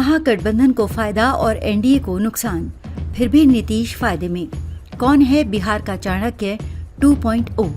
महागठबंधन को फायदा और एनडीए को नुकसान, फिर भी नीतीश फायदे में। कौन है बिहार का चाणक्य 2.0?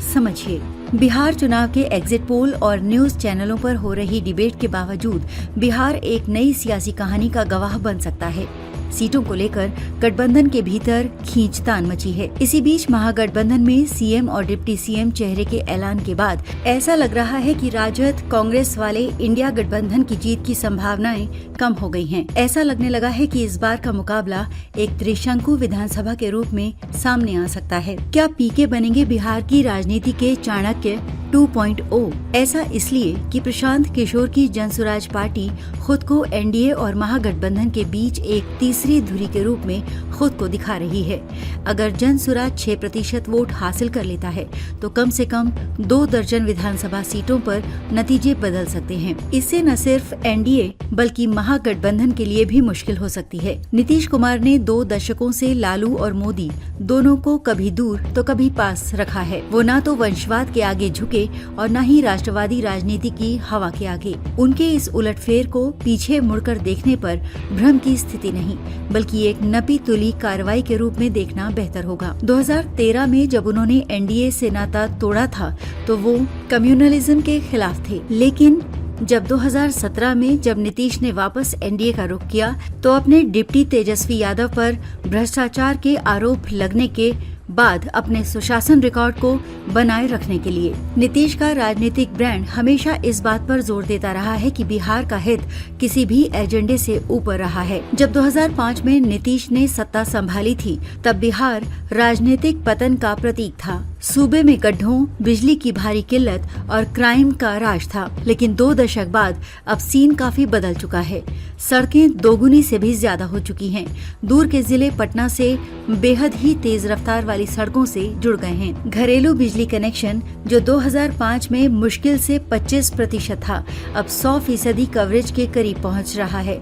समझिए। बिहार चुनाव के एग्जिट पोल और न्यूज चैनलों पर हो रही डिबेट के बावजूद बिहार एक नई सियासी कहानी का गवाह बन सकता है। सीटों को लेकर गठबंधन के भीतर खींचतान मची है। इसी बीच महागठबंधन में सीएम और डिप्टी सीएम चेहरे के ऐलान के बाद ऐसा लग रहा है कि राजद कांग्रेस वाले इंडिया गठबंधन की जीत की संभावनाएं कम हो गई हैं। ऐसा लगने लगा है कि इस बार का मुकाबला एक त्रिशंकु विधानसभा के रूप में सामने आ सकता है। क्या पीके बनेंगे बिहार की राजनीति के चाणक्य 2.0? ऐसा इसलिए कि प्रशांत किशोर की जनसुराज पार्टी खुद को एनडीए और महागठबंधन के बीच एक तीसरी धुरी के रूप में खुद को दिखा रही है। अगर जनसुराज 6% वोट हासिल कर लेता है तो कम से कम 2 दर्जन विधानसभा सीटों पर नतीजे बदल सकते हैं। इससे न सिर्फ एनडीए बल्कि महागठबंधन के लिए भी मुश्किल हो सकती है। नीतीश कुमार ने 2 दशकों से लालू और मोदी दोनों को कभी दूर तो कभी पास रखा है। वो न तो वंशवाद के आगे झुके और न ही राष्ट्रवादी राजनीति की हवा के आगे। उनके इस उलटफेर को पीछे मुड़कर देखने पर भ्रम की स्थिति नहीं बल्कि एक नपी तुली कार्रवाई के रूप में देखना बेहतर होगा। 2013 में जब उन्होंने एनडीए से नाता तोड़ा था तो वो कम्युनलिज्म के खिलाफ थे, लेकिन जब 2017 में जब नीतीश ने वापस एनडीए का रुख किया तो अपने डिप्टी तेजस्वी यादव पर भ्रष्टाचार के आरोप लगने के बाद अपने सुशासन रिकॉर्ड को बनाए रखने के लिए नीतीश का राजनीतिक ब्रांड हमेशा इस बात पर जोर देता रहा है कि बिहार का हित किसी भी एजेंडे से ऊपर रहा है। जब 2005 में नीतीश ने सत्ता संभाली थी तब बिहार राजनीतिक पतन का प्रतीक था। सूबे में गड्ढों, बिजली की भारी किल्लत और क्राइम का राज था, लेकिन 2 दशक बाद अब सीन काफी बदल चुका है। सड़कें दोगुनी से भी ज्यादा हो चुकी हैं। दूर के जिले पटना से बेहद ही तेज रफ्तार वाली सड़कों से जुड़ गए हैं। घरेलू बिजली कनेक्शन जो 2005 में मुश्किल से 25% था, अब 100% कवरेज के करीब पहुंच रहा है।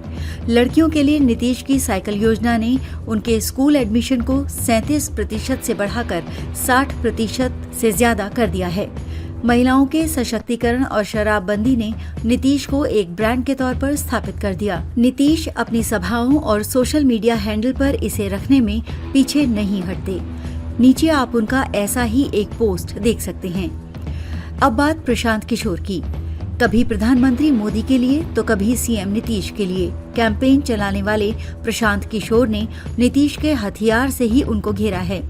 लड़कियों के लिए नीतीश की साइकिल योजना ने उनके स्कूल एडमिशन को 37% से बढ़ाकर 60% से ज्यादा कर दिया है। महिलाओं के सशक्तिकरण और शराबबंदी ने नीतीश को एक ब्रांड के तौर पर स्थापित कर दिया। नीतीश अपनी सभाओं और सोशल मीडिया हैंडल पर इसे रखने में पीछे नहीं हटते। नीचे आप उनका ऐसा ही एक पोस्ट देख सकते हैं। अब बात प्रशांत किशोर की। कभी प्रधानमंत्री मोदी के लिए तो कभी सीएम नीतीश के लिए कैंपेन चलाने वाले प्रशांत किशोर ने नीतीश के हथियार से ही उनको घेरा है।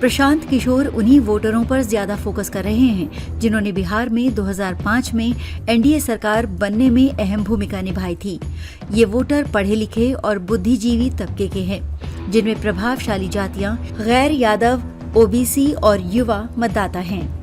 प्रशांत किशोर उन्हीं वोटरों पर ज्यादा फोकस कर रहे हैं जिन्होंने बिहार में 2005 में एनडीए सरकार बनने में अहम भूमिका निभाई थी। ये वोटर पढ़े लिखे और बुद्धिजीवी तबके के हैं, जिनमें प्रभावशाली जातियां, गैर यादव, ओबीसी और युवा मतदाता हैं।